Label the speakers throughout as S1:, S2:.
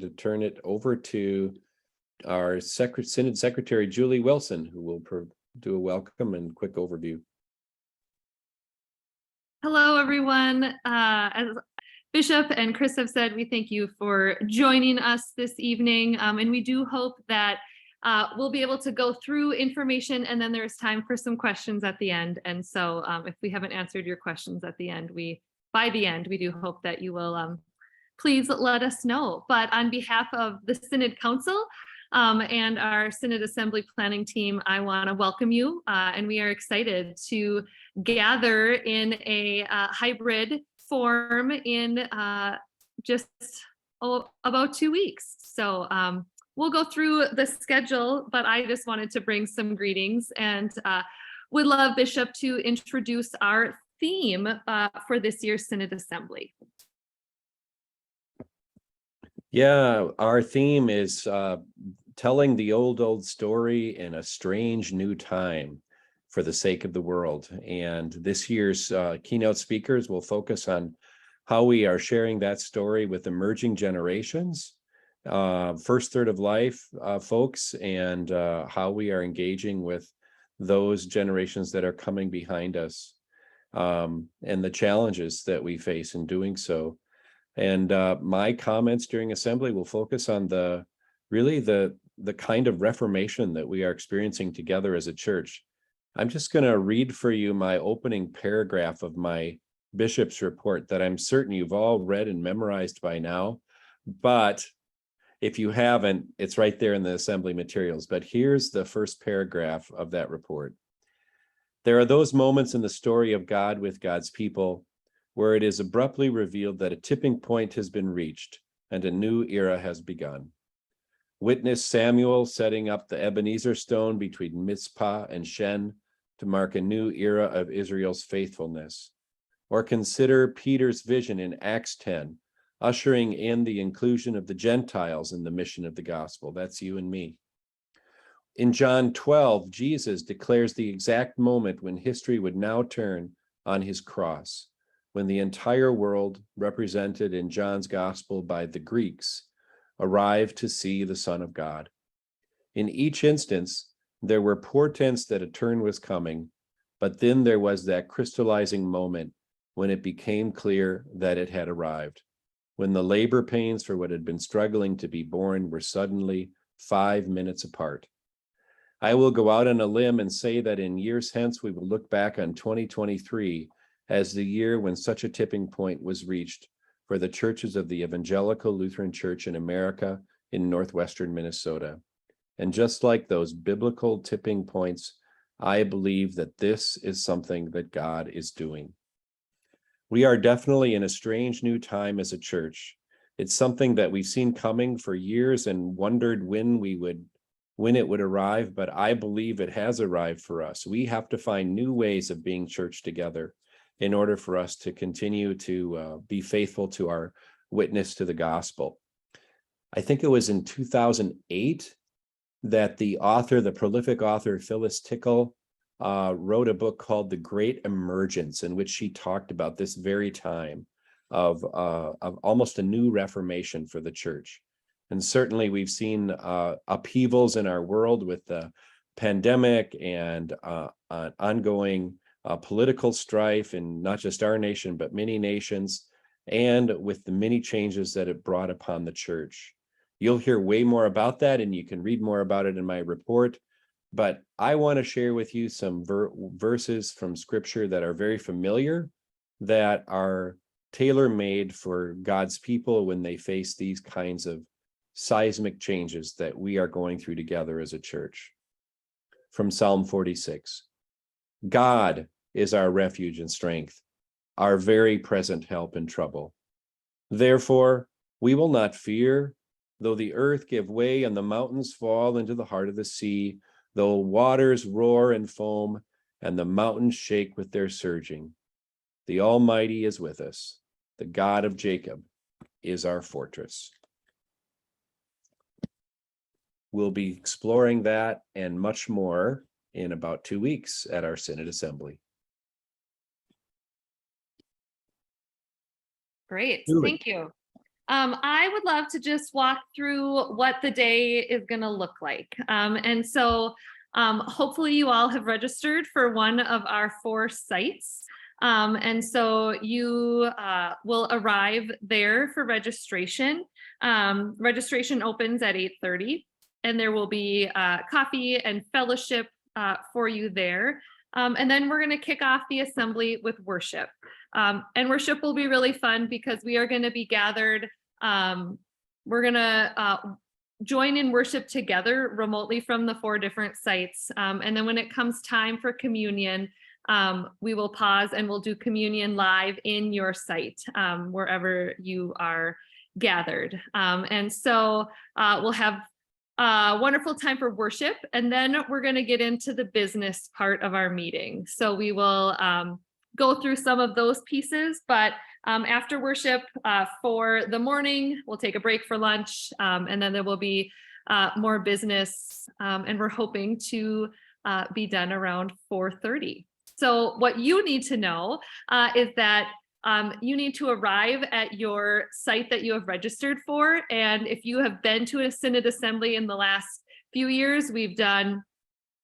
S1: to turn it over to our Synod Secretary, Julie Wilson, who will do a welcome and quick overview.
S2: Hello, everyone. As Bishop and Chris have said, we thank you for joining us this evening. And we do hope that we'll be able to go through information and then there's time for some questions at the end. And so if we haven't answered your questions at the end, by the end, we do hope that you will please let us know. But on behalf of the Synod Council and our Synod Assembly planning team, I want to welcome you. And we are excited to gather in a hybrid form in just about 2 weeks. So we'll go through the schedule, but I just wanted to bring some greetings and would love Bishop to introduce our theme for this year's Synod Assembly.
S1: Yeah, our theme is telling the old story in a strange new time for the sake of the world. And this year's keynote speakers will focus on how we are sharing that story with emerging generations, first third of life folks, and how we are engaging with those generations that are coming behind us, and the challenges that we face in doing so. And my comments during assembly will focus on the kind of reformation that we are experiencing together as a church. I'm just going to read for you my opening paragraph of my bishop's report that I'm certain you've all read and memorized by now. But if you haven't, it's right there in the assembly materials. But here's the first paragraph of that report. There are those moments in the story of God with God's people where it is abruptly revealed that a tipping point has been reached and a new era has begun. Witness Samuel setting up the Ebenezer stone between Mizpah and Shen to mark a new era of Israel's faithfulness. Or consider Peter's vision in Acts 10, ushering in the inclusion of the Gentiles in the mission of the gospel. That's you and me. In John 12, Jesus declares the exact moment when history would now turn on his cross, when the entire world, represented in John's gospel by the Greeks, arrived to see the Son of God. In each instance, there were portents that a turn was coming, but then there was that crystallizing moment when it became clear that it had arrived, when the labor pains for what had been struggling to be born were suddenly 5 minutes apart. I will go out on a limb and say that in years hence, we will look back on 2023 as the year when such a tipping point was reached for the churches of the Evangelical Lutheran Church in America in northwestern Minnesota. And just like those biblical tipping points, I believe that this is something that God is doing. We are definitely in a strange new time as a church. It's something that we've seen coming for years and wondered when it would arrive, but I believe it has arrived for us. We have to find new ways of being church together in order for us to continue to be faithful to our witness to the gospel. I think it was in 2008 that the prolific author Phyllis Tickle wrote a book called The Great Emergence, in which she talked about this very time of almost a new reformation for the church. And certainly we've seen upheavals in our world with the pandemic and ongoing political strife in not just our nation, but many nations, and with the many changes that it brought upon the church. You'll hear way more about that, and you can read more about it in my report. But I want to share with you some verses from Scripture that are very familiar, that are tailor-made for God's people when they face these kinds of seismic changes that we are going through together as a church. From Psalm 46. God is our refuge and strength, our very present help in trouble. Therefore, we will not fear, though the earth give way and the mountains fall into the heart of the sea, though waters roar and foam and the mountains shake with their surging. The Almighty is with us. The God of Jacob is our fortress. We'll be exploring that and much more in about 2 weeks at our Synod Assembly.
S2: Great,
S1: Julie.
S2: thank you. I would love to just walk through what the day is going to look like. And so hopefully you all have registered for one of our 4 sites. And so you will arrive there for registration. Registration opens at 8:30, and there will be coffee and fellowship for you there. And then we're going to kick off the assembly with worship. And worship will be really fun because we are going to be gathered. We're going to join in worship together remotely from the 4 different sites. And then when it comes time for communion, we will pause and we'll do communion live in your site, wherever you are gathered. And so we'll have a wonderful time for worship, and then we're going to get into the business part of our meeting. So we will go through some of those pieces, but after worship for the morning, we'll take a break for lunch, and then there will be more business, and we're hoping to be done around 4:30. So what you need to know is that you need to arrive at your site that you have registered for. And if you have been to a Synod assembly in the last few years, we've done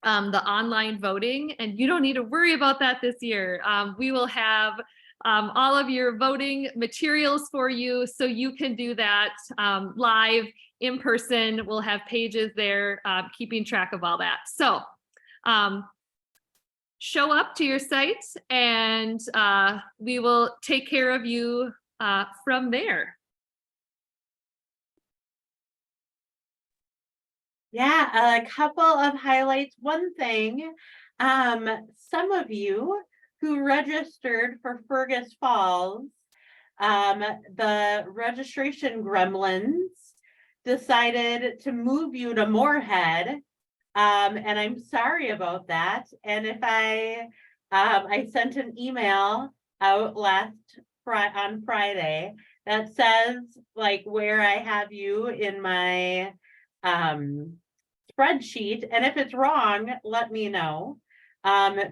S2: the online voting, and you don't need to worry about that this year. We will have all of your voting materials for you, so you can do that live in person. We'll have pages there keeping track of all that. So show up to your site, and we will take care of you from there.
S3: Yeah, a couple of highlights. One thing, some of you who registered for Fergus Falls, the registration gremlins decided to move you to Moorhead. And I'm sorry about that. And if I sent an email out on Friday that says like where I have you in my spreadsheet, and if it's wrong, let me know,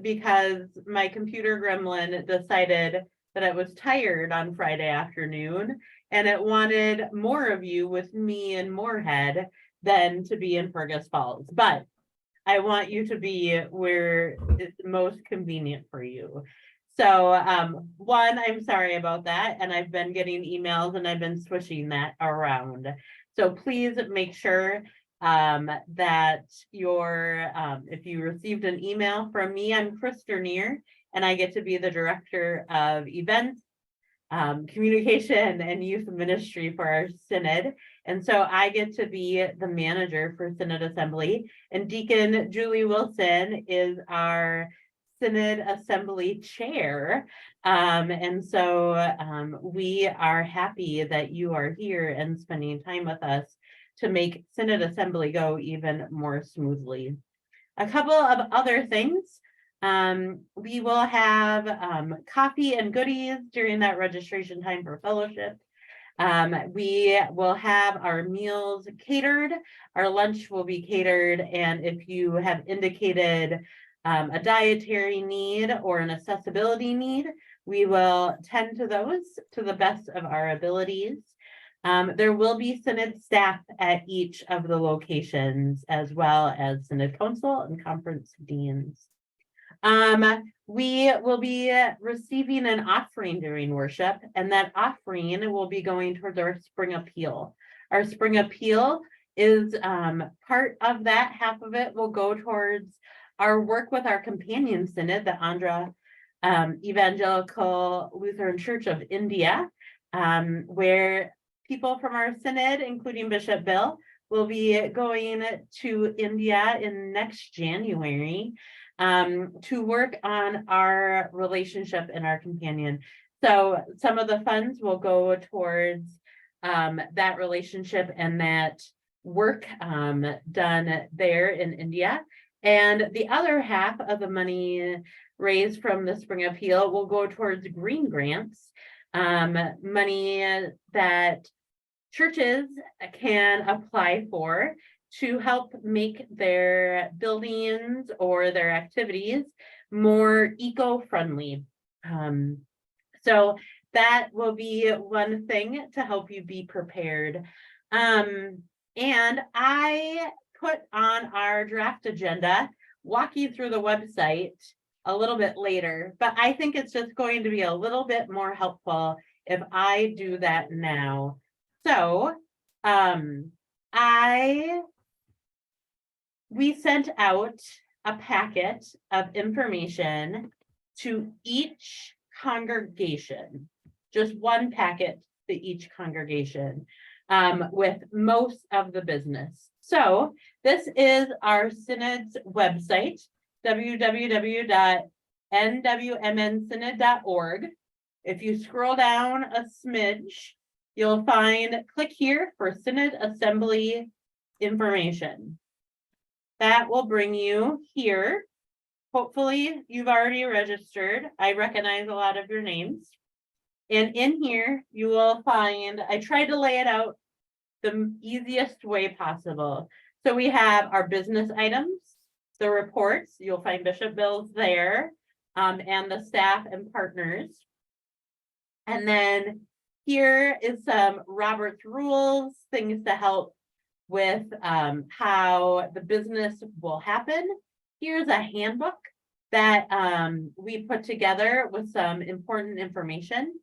S3: because my computer gremlin decided that it was tired on Friday afternoon and it wanted more of you with me in Moorhead than to be in Fergus Falls. But I want you to be where it's most convenient for you. So one, I'm sorry about that. And I've been getting emails and I've been switching that around. So please make sure that if you received an email from me, I'm Chris Dernier, and I get to be the director of events, communication and youth ministry for our Synod. And so I get to be the manager for Synod Assembly, and Deacon Julie Wilson is our Synod Assembly chair. And so we are happy that you are here and spending time with us to make Synod Assembly go even more smoothly. A couple of other things. We will have coffee and goodies during that registration time for fellowship. We will have our meals catered. Our lunch will be catered. And if you have indicated a dietary need or an accessibility need, we will tend to those to the best of our abilities. There will be Synod staff at each of the locations, as well as Synod Council and conference deans. We will be receiving an offering during worship, and that offering will be going towards our spring appeal. Our spring appeal is part of that. Half of it will go towards our work with our companion synod, the Andhra Evangelical Lutheran Church of India, where people from our synod, including Bishop Bill, will be going to India in next January to work on our relationship and our companion. So some of the funds will go towards that relationship and that work done there in India. And the other half of the money raised from the Spring Appeal will go towards green grants, money that churches can apply for to help make their buildings or their activities more eco-friendly. So that will be one thing to help you be prepared. And I put on our draft agenda, walk you through the website a little bit later, but I think it's just going to be a little bit more helpful if I do that now. So, we sent out a packet of information to each congregation, just one packet to each congregation, with most of the business. So this is our Synod's website, www.nwmnsynod.org. If you scroll down a smidge, you'll find, click here for Synod Assembly information. That will bring you here. Hopefully you've already registered. I recognize a lot of your names. And in here, you will find, I tried to lay it out the easiest way possible. So we have our business items, the reports, you'll find Bishop Bill's there, and the staff and partners. And then here is some Robert's rules, things to help with how the business will happen. Here's a handbook that we put together with some important information.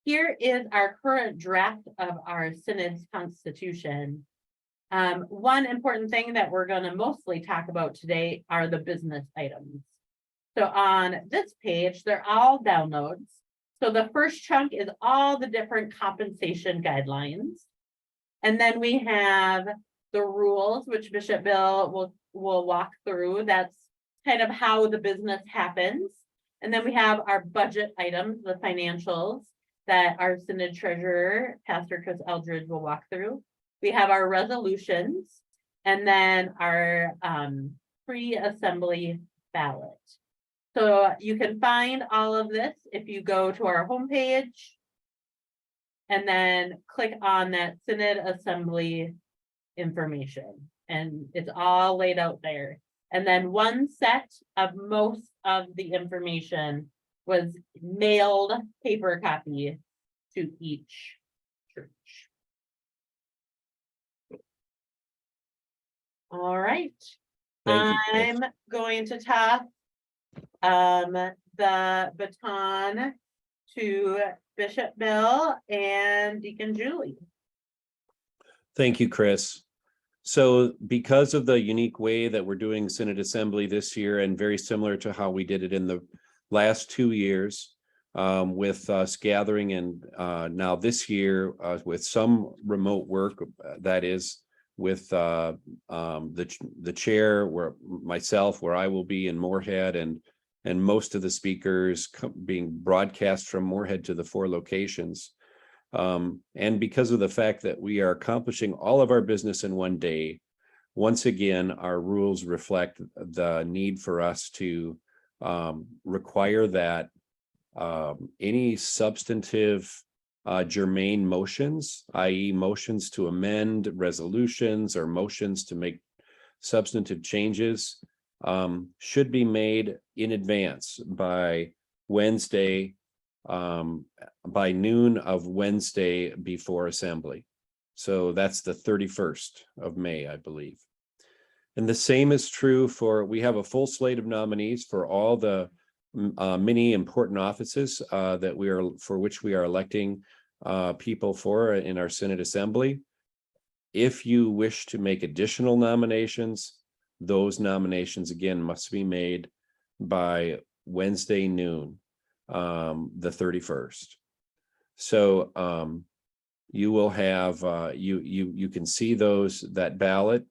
S3: Here is our current draft of our Synod's Constitution. One important thing that we're going to mostly talk about today are the business items. So on this page, they're all downloads. So the first chunk is all the different compensation guidelines. And then we have the rules, which Bishop Bill will walk through. That's kind of how the business happens. And then we have our budget items, the financials, that our Synod Treasurer, Pastor Chris Eldridge, will walk through. We have our resolutions, and then our pre-assembly ballot. So you can find all of this if you go to our homepage and then click on that Synod Assembly information, and it's all laid out there. And then one set of most of the information was mailed paper copy to each church. All right.
S1: Thank you, Chris.
S3: I'm going to toss the baton to Bishop Bill and Deacon Julie.
S1: Thank you, Chris. So because of the unique way that we're doing Synod Assembly this year, and very similar to how we did it in the last 2 years, with us gathering, and now this year with some remote work, that is with the chair, where myself, where I will be in Moorhead, and most of the speakers being broadcast from Moorhead to the 4 locations. And because of the fact that we are accomplishing all of our business in one day, once again, our rules reflect the need for us to require that any substantive germane motions, i.e. motions to amend resolutions or motions to make substantive changes, should be made in advance by Wednesday, by noon of Wednesday before assembly. So that's the 31st of May, I believe. And the same is true for, we have a full slate of nominees for all the many important offices for which we are electing people for in our Synod Assembly. If you wish to make additional nominations, those nominations again must be made by Wednesday noon, the 31st. So you will have you can see that ballot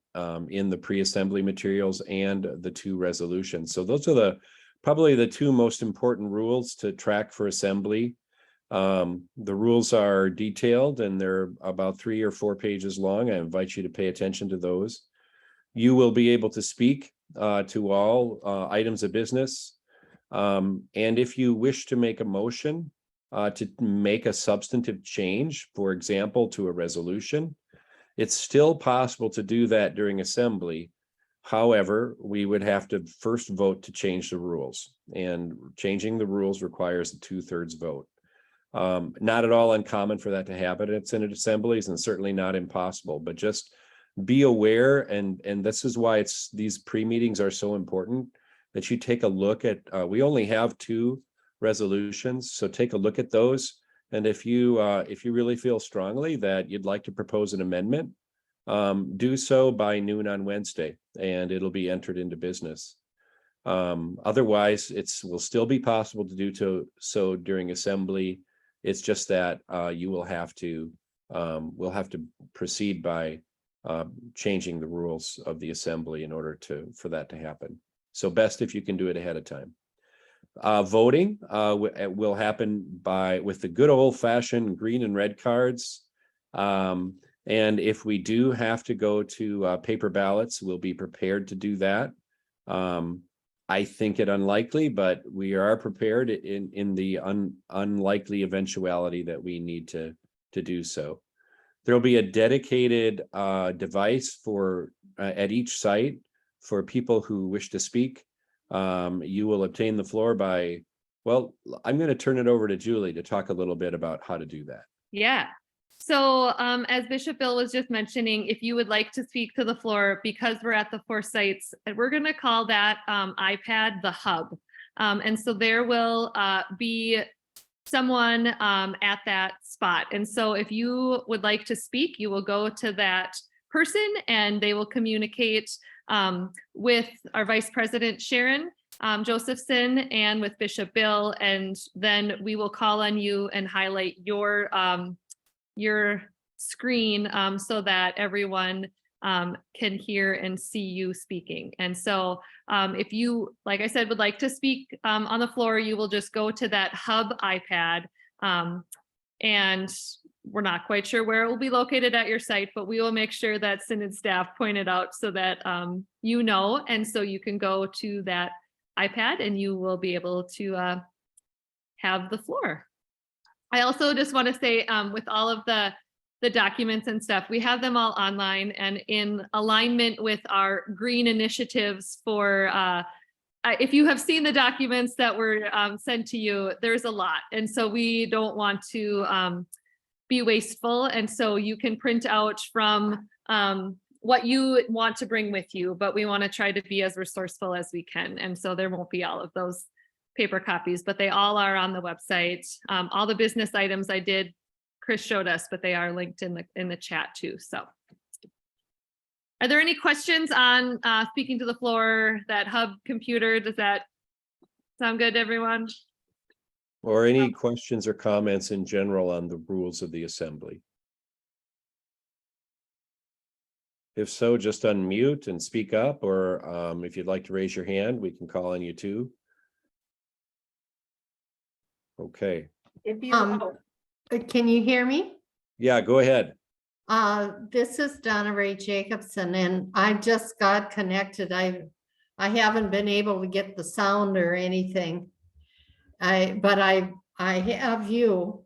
S1: in the pre-assembly materials and the 2 resolutions. So those are probably the 2 most important rules to track for assembly. The rules are detailed and they're about 3 or 4 pages long. I invite you to pay attention to those. You will be able to speak to all items of business. And if you wish to make a motion to make a substantive change, for example, to a resolution, it's still possible to do that during assembly. However, we would have to first vote to change the rules, and changing the rules requires a 2/3 vote. Not at all uncommon for that to happen at Synod assemblies, and certainly not impossible, but just be aware, and this is why these pre-meetings are so important, that you take a look at, we only have 2 resolutions, so take a look at those. And if you really feel strongly that you'd like to propose an amendment, do so by noon on Wednesday, and it'll be entered into business. Otherwise, will still be possible to do so during assembly. It's just that you will have to we'll have to proceed by changing the rules of the assembly in order for that to happen. So best if you can do it ahead of time. Voting will happen with the good old-fashioned green and red cards. And if we do have to go to paper ballots, we'll be prepared to do that. I think it unlikely, but we are prepared in the unlikely eventuality that we need to do so. There'll be a dedicated device at each site for people who wish to speak. You will obtain the floor well, I'm going to turn it over to Julie to talk a little bit about how to do that.
S2: Yeah. So as Bishop Bill was just mentioning, if you would like to speak to the floor, because we're at the 4 sites, we're going to call that iPad the hub. And so there will be someone at that spot. And so if you would like to speak, you will go to that person and they will communicate with our Vice President Sharon Josephson and with Bishop Bill, and then we will call on you and highlight your screen so that everyone can hear and see you speaking. And so if you, like I said, would like to speak on the floor, you will just go to that hub iPad, and we're not quite sure where it will be located at your site, but we will make sure that Synod staff point it out so that you know, and so you can go to that iPad and you will be able to have the floor. I also just want to say with all of the documents and stuff, we have them all online and in alignment with our green initiatives for, if you have seen the documents that were sent to you, there's a lot. And so we don't want to be wasteful. And so you can print out from what you want to bring with you, but we want to try to be as resourceful as we can. And so there won't be all of those paper copies, but they all are on the website. All the business items Chris showed us, but they are linked in the chat too. So are there any questions on speaking to the floor, that hub computer? Does that sound good to everyone?
S1: Or any questions or comments in general on the rules of the assembly? If so, just unmute and speak up, or if you'd like to raise your hand, we can call on you too. Okay.
S3: If you
S4: Can you hear me?
S1: Yeah, go ahead.
S4: This is Donna Ray Jacobson, and I just got connected. I haven't been able to get the sound or anything. But I have you.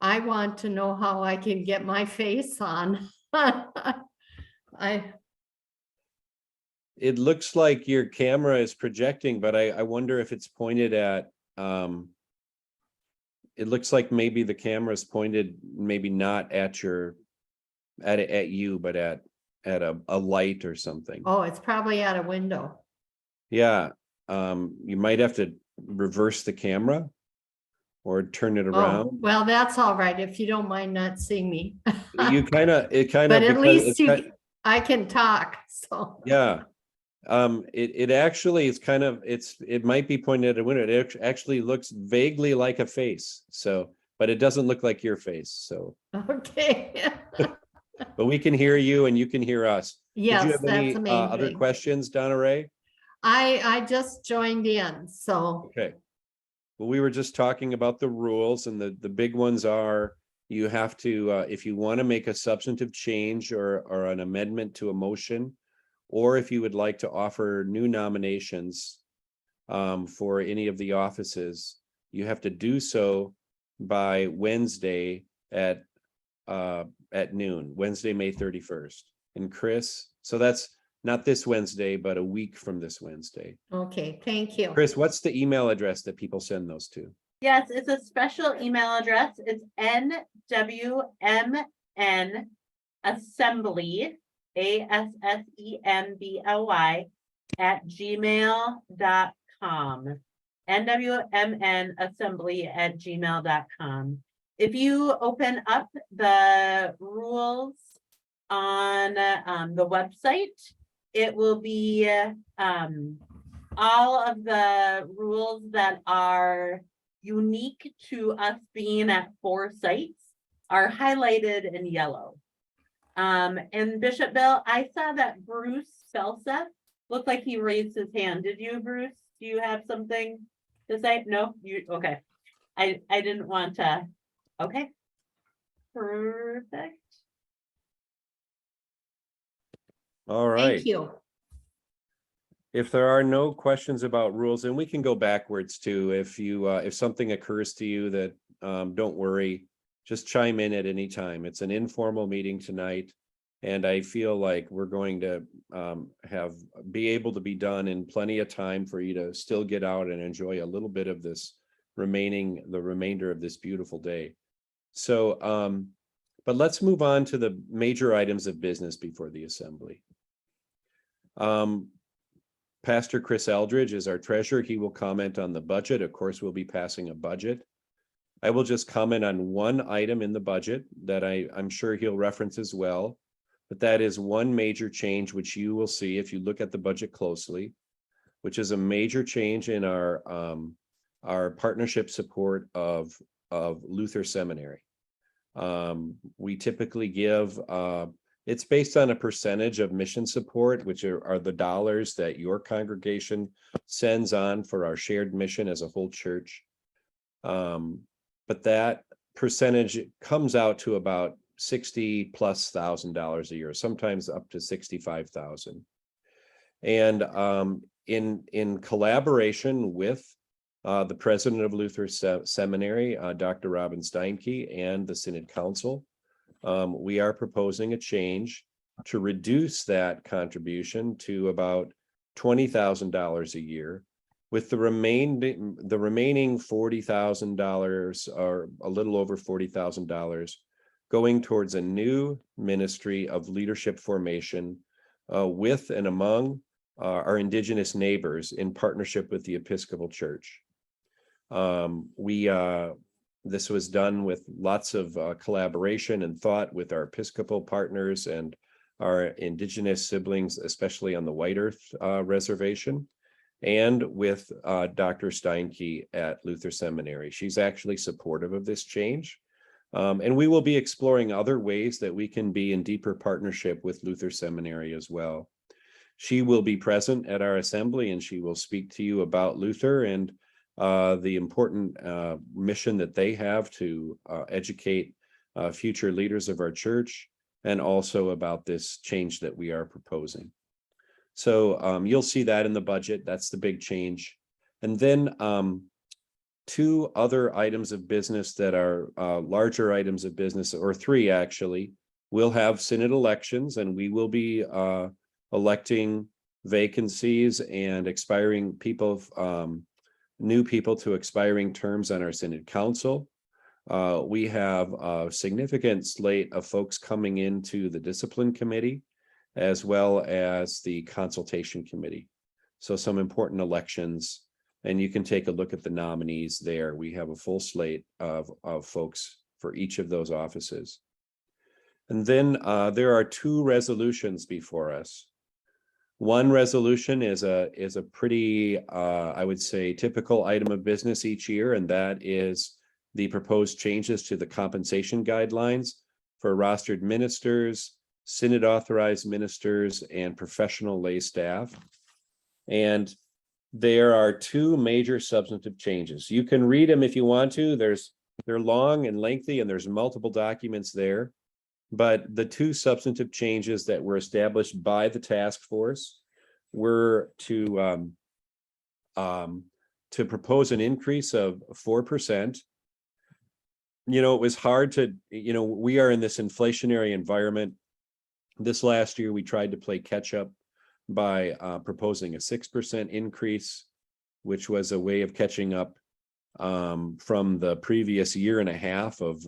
S4: I want to know how I can get my face on.
S1: It looks like your camera is projecting, but I wonder if it's pointed at, it looks like maybe the camera is pointed, maybe not at you, but at a light or something.
S4: Oh, it's probably at a window.
S1: Yeah. You might have to reverse the camera or turn it around.
S4: Oh, well, that's all right if you don't mind not seeing me.
S1: But
S4: at least I can talk. So
S1: yeah. It actually is it might be pointed at a window. It actually looks vaguely like a face. So, but it doesn't look like your face. So
S4: okay.
S1: but we can hear you and you can hear us.
S4: Yes,
S1: Did you have any
S4: that's amazing.
S1: other questions, Donna Ray?
S4: I just joined in, so
S1: Okay. Well, we were just talking about the rules, and the big ones are you have to, if you want to make a substantive change or an amendment to a motion, or if you would like to offer new nominations for any of the offices, you have to do so by Wednesday at noon, Wednesday, May 31st. And Chris, so that's not this Wednesday, but a week from this Wednesday.
S4: okay, thank you.
S1: Chris, what's the email address that people send those to?
S3: Yes, it's a special email address. It's NWMN assembly, ASSEMBLY @gmail.com. NWMN assembly @gmail.com. If you open up the rules on the website, it will be all of the rules that are unique to us being at 4 sites are highlighted in yellow. And Bishop Bill, I saw that Bruce Felseth looked like he raised his hand. Did you, Bruce? Do you have something to say? No, you okay. I didn't want to. Okay. Perfect.
S1: All right.
S4: Thank you.
S1: If there are no questions about rules, and we can go backwards too, if something occurs to you that, don't worry, just chime in at any time. It's an informal meeting tonight. And I feel like we're going to be able to be done in plenty of time for you to still get out and enjoy a little bit of the remainder of this beautiful day. So, but let's move on to the major items of business before the assembly. Pastor Chris Eldridge is our treasurer. He will comment on the budget. Of course, we'll be passing a budget. I will just comment on one item in the budget that I'm sure he'll reference as well, but that is one major change which you will see if you look at the budget closely, which is a major change in our partnership support of Luther Seminary. We typically give it's based on a percentage of mission support, which are the dollars that your congregation sends on for our shared mission as a whole church. But that percentage comes out to about $60,000+ a year, sometimes up to $65,000. And in collaboration with the president of Luther Seminary, Dr. Robin Steinke, and the Synod Council, we are proposing a change to reduce that contribution to about $20,000 a year, with the remaining $40,000 or a little over $40,000 going towards a new ministry of leadership formation with and among our indigenous neighbors in partnership with the Episcopal Church. This was done with lots of collaboration and thought with our Episcopal partners and our indigenous siblings, especially on the White Earth Reservation, and with Dr. Steinke at Luther Seminary. She's actually supportive of this change. And we will be exploring other ways that we can be in deeper partnership with Luther Seminary as well. She will be present at our assembly, and she will speak to you about Luther and the important mission that they have to educate future leaders of our church, and also about this change that we are proposing. So you'll see that in the budget. That's the big change. And then two other items of business that are larger items of business, or three actually. We'll have synod elections, and we will be electing vacancies and expiring people, new people to expiring terms on our synod council. We have a significant slate of folks coming into the discipline committee, as well as the consultation committee. So some important elections, and you can take a look at the nominees there. We have a full slate of folks for each of those offices. And then there are two resolutions before us. One resolution is a pretty, I would say, typical item of business each year, and that is the proposed changes to the compensation guidelines for rostered ministers, synod authorized ministers, and professional lay staff. And there are two major substantive changes. You can read them if you want to. They're long and lengthy, and there's multiple documents there. But the two substantive changes that were established by the task force were to propose an increase of 4%. You know, it was hard to, we are in this inflationary environment. This last year, we tried to play catch up by proposing a 6% increase, which was a way of catching up from the previous year and a half of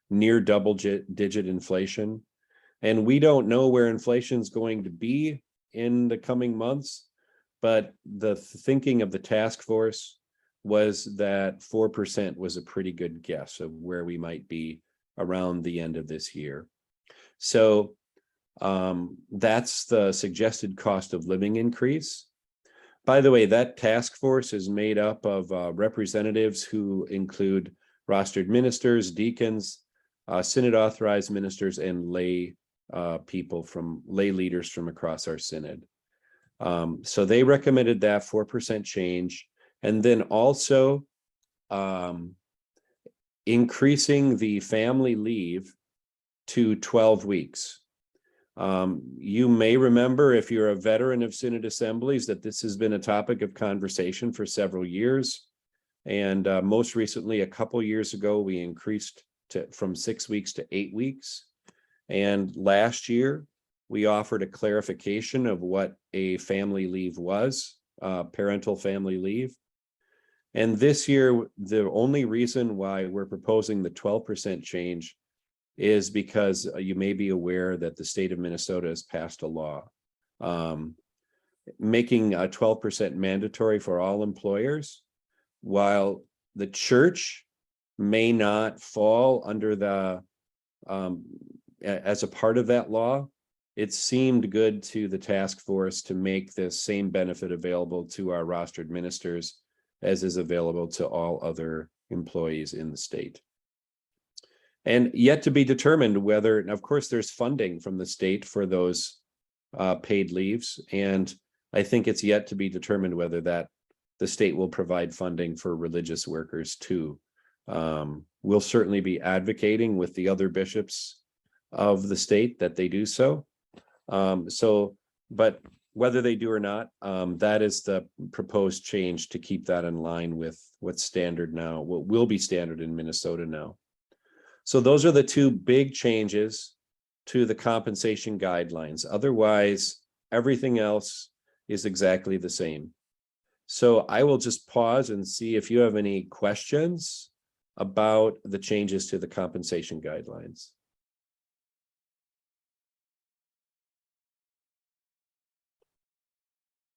S1: near double-digit inflation. And we don't know where inflation is going to be in the coming months, but the thinking of the task force was that 4% was a pretty good guess of where we might be around the end of this year. So that's the suggested cost of living increase. By the way, that task force is made up of representatives who include rostered ministers, deacons, synod authorized ministers, and lay leaders from across our synod. So they recommended that 4% change, and then also increasing the family leave to 12 weeks. You may remember, if you're a veteran of synod assemblies, that this has been a topic of conversation for several years. And most recently, a couple years ago, we increased from 6 weeks to 8 weeks. And last year, we offered a clarification of what a family leave was, parental family leave. And this year, the only reason why we're proposing the 12% change is because you may be aware that the state of Minnesota has passed a law making 12% mandatory for all employers. While the church may not fall under the as a part of that law, it seemed good to the task force to make this same benefit available to our rostered ministers as is available to all other employees in the state. And yet to be determined whether, and of course, there's funding from the state for those paid leaves. And I think it's yet to be determined whether that the state will provide funding for religious workers too. We'll certainly be advocating with the other bishops of the state that they do so. But whether they do or not, that is the proposed change to keep that in line with what's standard now, what will be standard in Minnesota now. So those are the two big changes to the compensation guidelines. Otherwise, everything else is exactly the same. So I will just pause and see if you have any questions about the changes to the compensation guidelines.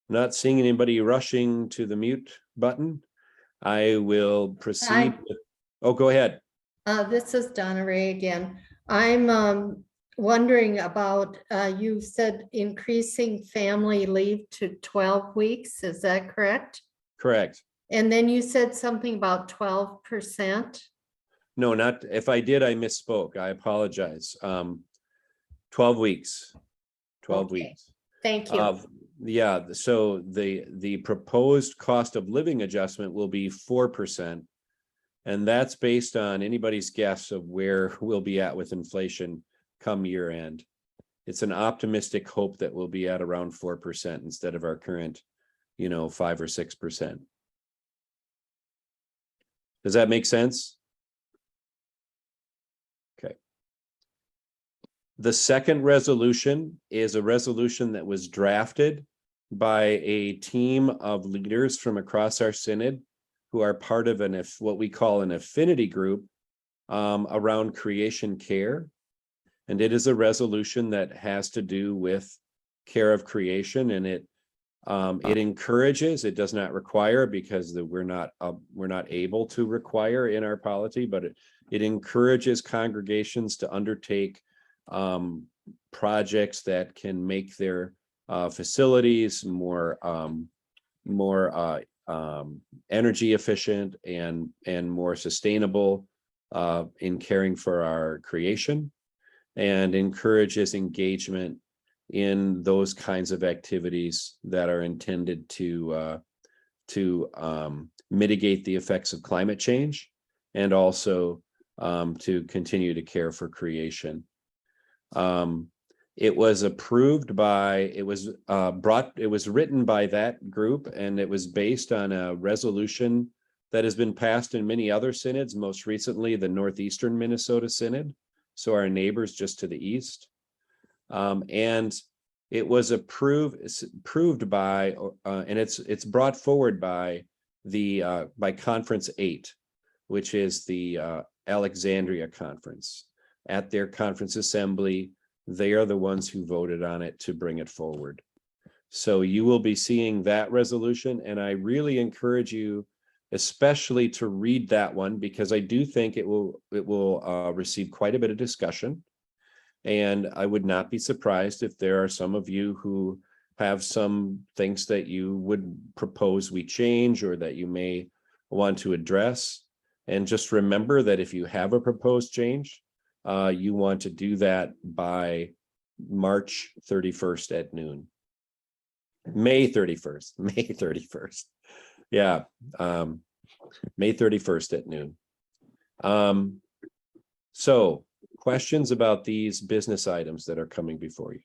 S1: Not seeing anybody rushing to the mute button. I will proceed. Oh, go ahead.
S4: This is Donna Ray again. I'm wondering about, you said increasing family leave to 12 weeks. Is that correct?
S1: Correct.
S4: And then you said something about 12%.
S1: No, not, if I did, I misspoke. I apologize. 12 weeks. 12
S4: Okay.
S1: weeks.
S4: Thank you.
S1: Yeah, so the proposed cost of living adjustment will be 4%. And that's based on anybody's guess of where we'll be at with inflation come year end. It's an optimistic hope that we'll be at around 4% instead of our current, 5 or 6%. Does that make sense? Okay. The second resolution is a resolution that was drafted by a team of leaders from across our synod who are part of what we call an affinity group around creation care. And it is a resolution that has to do with care of creation, and it encourages, it does not require, because we're not able to require in our polity, but it encourages congregations to undertake projects that can make their facilities more energy efficient and more sustainable in caring for our creation, and encourages engagement in those kinds of activities that are intended to mitigate the effects of climate change, and also to continue to care for creation. It was approved by, it was written by that group, and it was based on a resolution that has been passed in many other synods, most recently the Northeastern Minnesota Synod, so our neighbors just to the east. And it was approved by, and it's brought forward by by Conference 8, which is the Alexandria Conference. At their conference assembly, they are the ones who voted on it to bring it forward. So you will be seeing that resolution, and I really encourage you especially to read that one, because I do think it will receive quite a bit of discussion. And I would not be surprised if there are some of you who have some things that you would propose we change or that you may want to address. And just remember that if you have a proposed change, you want to do that by March 31st at noon. May 31st. Yeah. May 31st at noon. So questions about these business items that are coming before you?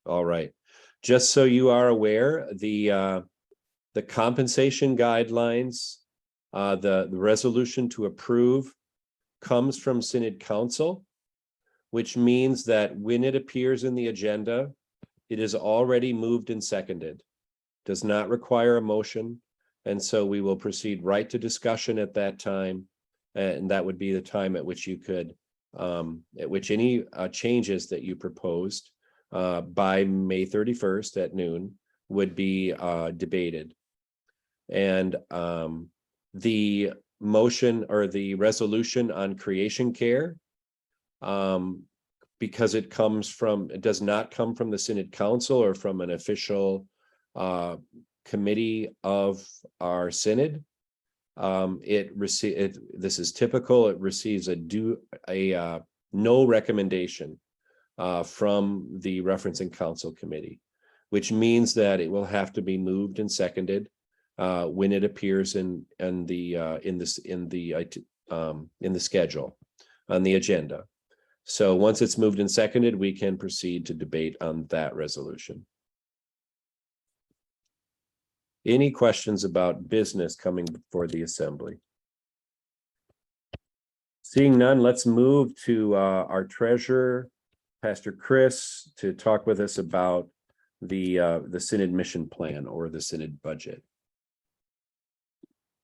S1: All right. Just so you are aware, the compensation guidelines, the resolution to approve comes from Synod Council, which means that when it appears in the agenda, it is already moved and seconded, does not require a motion. And so we will proceed right to discussion at that time. And that would be the time at which you could, at which any changes that you proposed by May 31st at noon would be debated. And the motion or the resolution on creation care, because it does not come from the Synod Council or from an official committee of our Synod. This is typical. It receives a no recommendation from the Referencing Council Committee, which means that it will have to be moved and seconded when it appears in the schedule on the agenda. So once it's moved and seconded, we can proceed to debate on that resolution. Any questions about business coming before the assembly? Seeing none, let's move to our treasurer, Pastor Chris, to talk with us about the Synod mission plan or the Synod budget.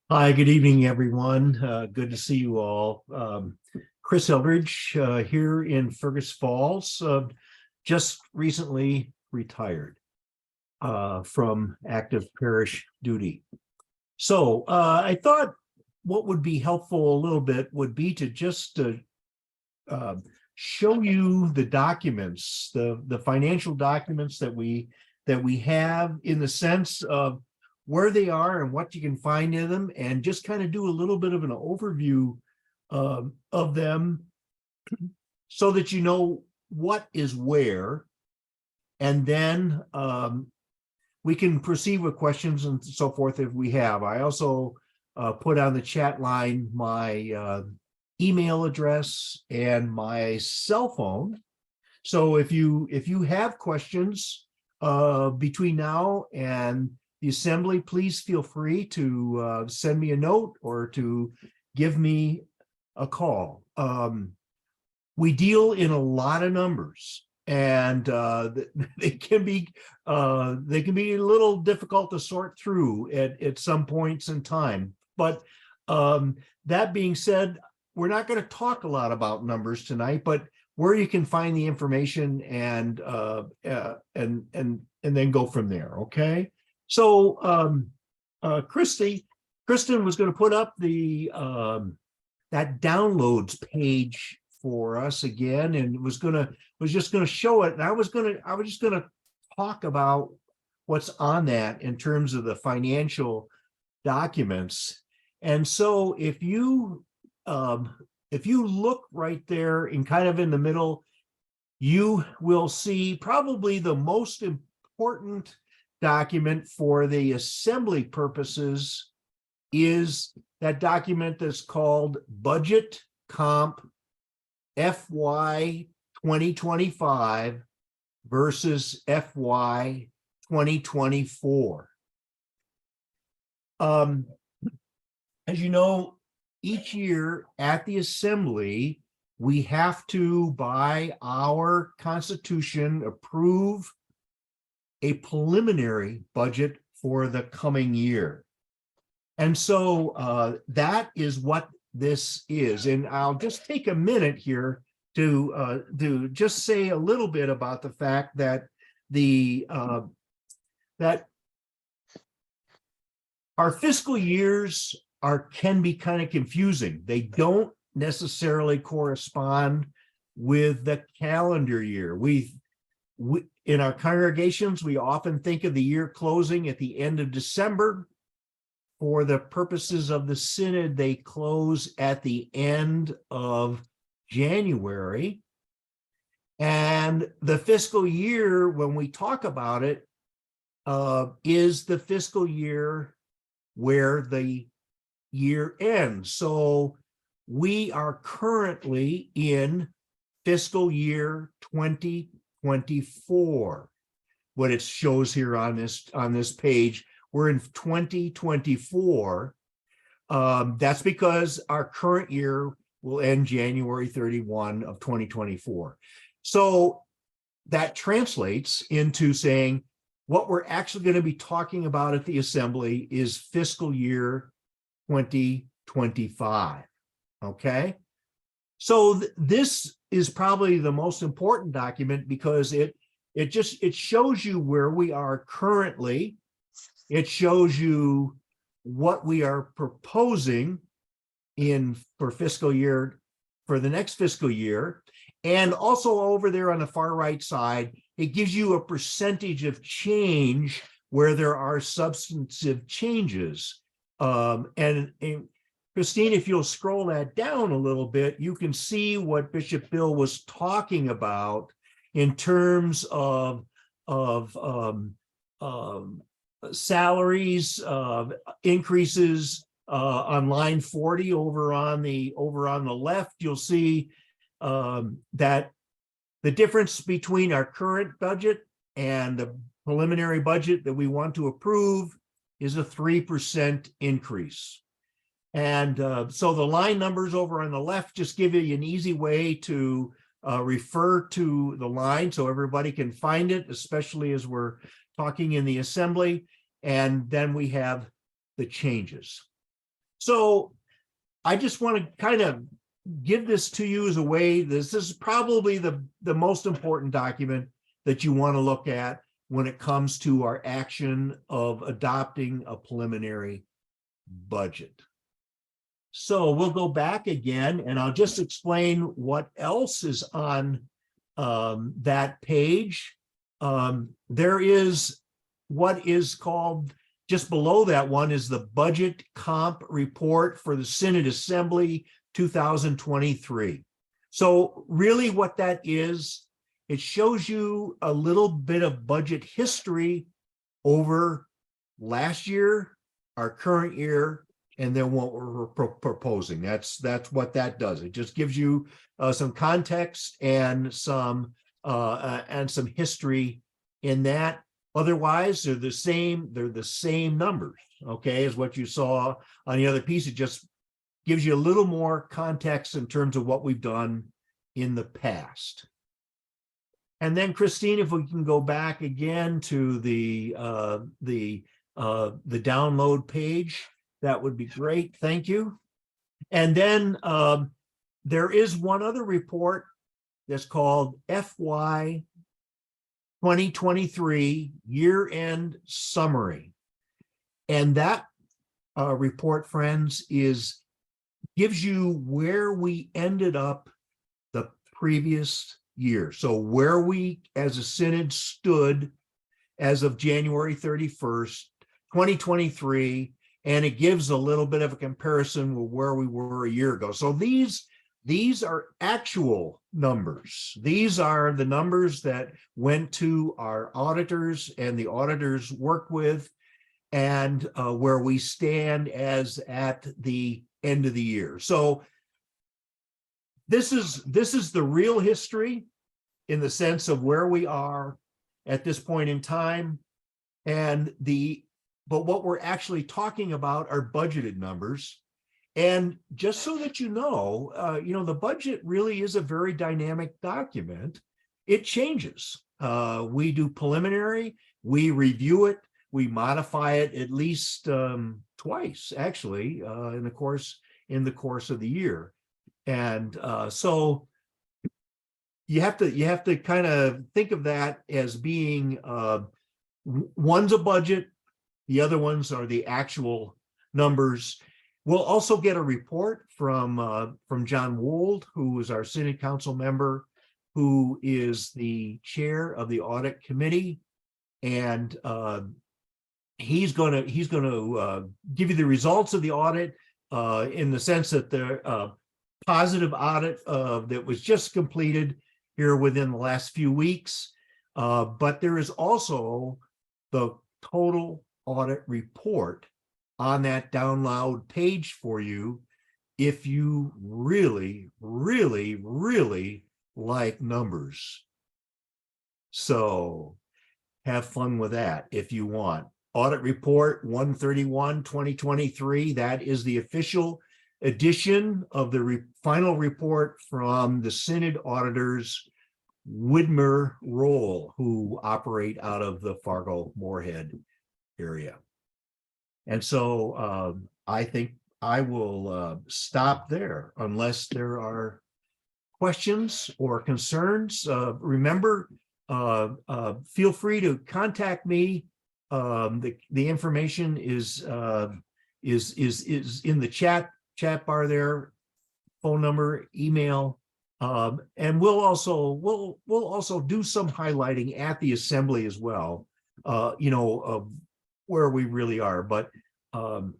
S5: Hi, good evening, everyone. Good to see you all. Chris Eldridge here in Fergus Falls, just recently retired from active parish duty. So I thought what would be helpful a little bit would be to just show you the documents, the financial documents that we have, in the sense of where they are and what you can find in them, and just kind of do a little bit of an overview of them, so that you know what is where, and then we can proceed with questions and so forth if we have. I also put on the chat line my email address and my cell phone. So if you have questions between now and the assembly, please feel free to send me a note or to give me a call. We deal in a lot of numbers, and they can be a little difficult to sort through at some points in time. But that being said, we're not going to talk a lot about numbers tonight, but where you can find the information and then go from there. Okay. So Kristen was going to put up the that downloads page for us again, and was just going to show it. And I was just going to talk about what's on that in terms of the financial documents. And so if you look right there and kind of in the middle, you will see probably the most important document for the assembly purposes is that document that's called Budget Comp FY 2025 versus FY 2024. As you know, each year at the assembly, we have to, by our constitution, approve a preliminary budget for the coming year. And so that is what this is. And I'll just take a minute here to just say a little bit about the fact that that our fiscal years can be kind of confusing. They don't necessarily correspond with the calendar year. We in our congregations, we often think of the year closing at the end of December. For the purposes of the synod, they close at the end of January. And the fiscal year, when we talk about it, is the fiscal year where the year ends. So we are currently in fiscal year 2024. What it shows here on this page, we're in 2024. That's because our current year will end January 31 of 2024. So that translates into saying what we're actually going to be talking about at the assembly is fiscal year 2025. Okay. So this is probably the most important document because it shows you where we are currently. It shows you what we are proposing for the next fiscal year. And also over there on the far right side, it gives you a percentage of change where there are substantive changes. And Christine, if you'll scroll that down a little bit, you can see what Bishop Bill was talking about in terms of salaries, increases on line 40 over on the left. You'll see that the difference between our current budget and the preliminary budget that we want to approve is a 3% increase. And so the line numbers over on the left just give you an easy way to refer to the line so everybody can find it, especially as we're talking in the assembly. And then we have the changes. So I just want to kind of give this to you as a way. This is probably the most important document that you want to look at when it comes to our action of adopting a preliminary budget. So we'll go back again, and I'll just explain what else is on that page. There is what is called, just below that one is the Budget Comp Report for the Synod Assembly 2023. So really what that is, it shows you a little bit of budget history over last year, our current year, and then what we're proposing. That's what that does. It just gives you some context and some history in that. Otherwise, they're the same numbers, okay, as what you saw on the other piece. It just gives you a little more context in terms of what we've done in the past. And then, Christine, if we can go back again to the download page, that would be great. Thank you. And then there is one other report that's called FY 2023 Year-End Summary. And that report, friends, gives you where we ended up the previous year. So where we as a synod stood as of January 31st, 2023, and it gives a little bit of a comparison with where we were a year ago. So these are actual numbers. These are the numbers that went to our auditors and the auditors work with, and where we stand as at the end of the year. So this is the real history in the sense of where we are at this point in time. But what we're actually talking about are budgeted numbers. And just so that you know, the budget really is a very dynamic document. It changes. We do preliminary, We review it, we modify it at least twice, actually, in the course of the year. And so you have to kind of think of that as being one's a budget, the other ones are the actual numbers. We'll also get a report from John Wold, who is our Synod Council member, who is the chair of the audit committee, and he's going to give you the results of the audit in the sense that the positive audit that was just completed here within the last few weeks, but there is also the total audit report on that download page for you if you really, really, really like numbers. So have fun with that if you want. Audit report 131/2023. That is the official edition of the final report from the Synod auditors, Widmer Roll, who operate out of the Fargo-Moorhead area. And so I think I will stop there unless there are questions or concerns. Remember, feel free to contact me. The information is in the chat bar there, phone number, email, and we'll also do some highlighting at the assembly as well, of where we really are. But I'll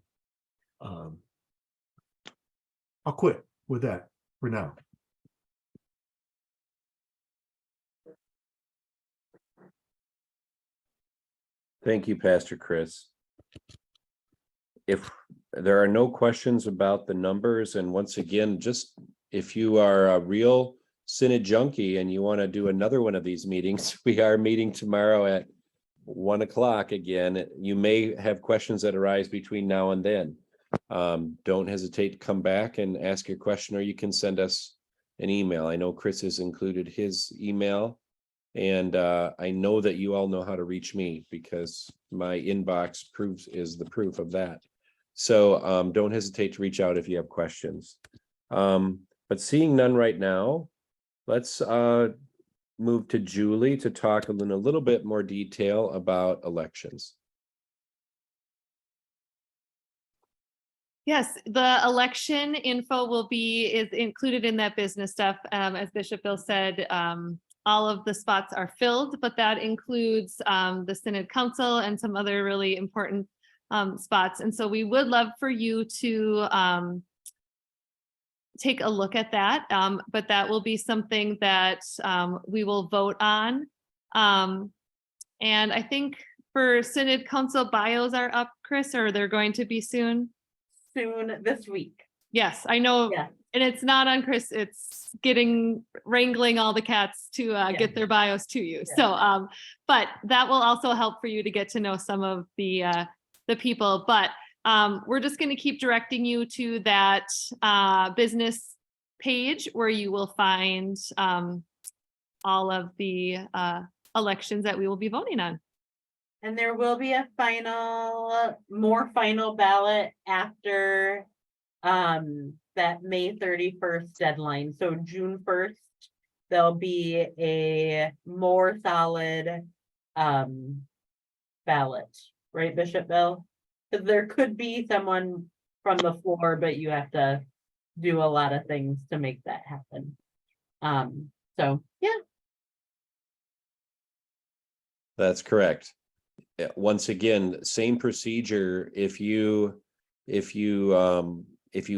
S5: quit with that for now.
S1: Thank you, Pastor Chris. If there are no questions about the numbers, and once again, just if you are a real Synod junkie and you want to do another one of these meetings, we are meeting tomorrow at 1 o'clock again. You may have questions that arise between now and then. Don't hesitate to come back and ask your question, or you can send us an email. I know Chris has included his email. And I know that you all know how to reach me because my inbox is the proof of that. So don't hesitate to reach out if you have questions. But seeing none right now, let's move to Julie to talk in a little bit more detail about elections.
S2: Yes, the election info is included in that business stuff. As Bishop Bill said, all of the spots are filled, but that includes the Synod Council and some other really important spots. And so we would love for you to take a look at that, but that will be something that we will vote on. And I think for Synod Council bios are up, Chris, or they're going to be soon?
S3: Soon this week.
S2: Yes, I know.
S3: Yeah.
S2: And it's not on Chris, it's wrangling all the cats to get their bios to you.
S3: Yeah.
S2: So, but that will also help for you to get to know some of the people. But we're just going to keep directing you to that business page where you will find all of the elections that we will be voting on.
S3: And there will be a more final ballot after that May 31st deadline. So June 1st, there'll be a more solid ballot, right, Bishop Bill? Because there could be someone from the floor, but you have to do a lot of things to make that happen. So yeah.
S1: That's correct. Once again, same procedure. If you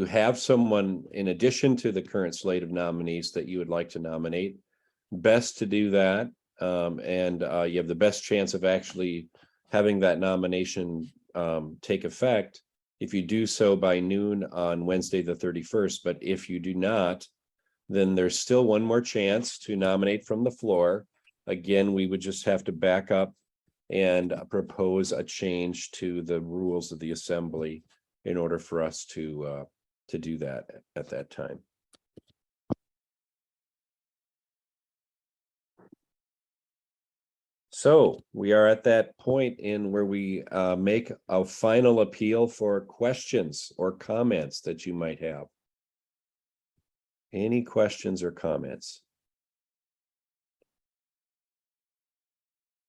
S1: have someone in addition to the current slate of nominees that you would like to nominate, best to do that. And you have the best chance of actually having that nomination take effect if you do so by noon on Wednesday, the 31st. But if you do not, then there's still one more chance to nominate from the floor. Again, we would just have to back up and propose a change to the rules of the assembly in order for us to do that at that time. So we are at that point in where we make a final appeal for questions or comments that you might have. Any questions or comments?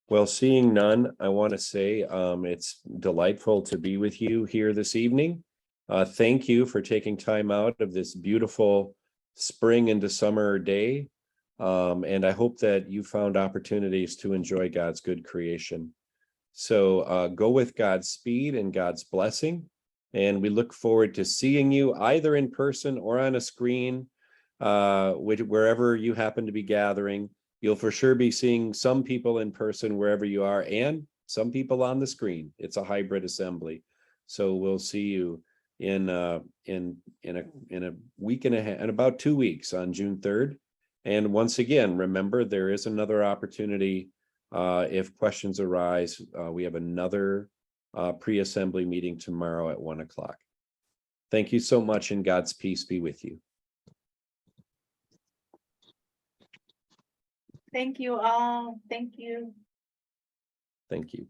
S1: Well, seeing none, I want to say it's delightful to be with you here this evening. Thank you for taking time out of this beautiful spring into summer day. And I hope that you found opportunities to enjoy God's good creation. So go with God's speed and God's blessing. And we look forward to seeing you either in person or on a screen, wherever you happen to be gathering. You'll for sure be seeing some people in person wherever you are, and some people on the screen. It's a hybrid assembly. So we'll see you in a week and a half, in about 2 weeks on June 3rd. And once again, remember, there is another opportunity if questions arise. We have another pre-assembly meeting tomorrow at 1 o'clock. Thank you so much, and God's peace be with you.
S3: Thank you all. Thank you.
S1: Thank you.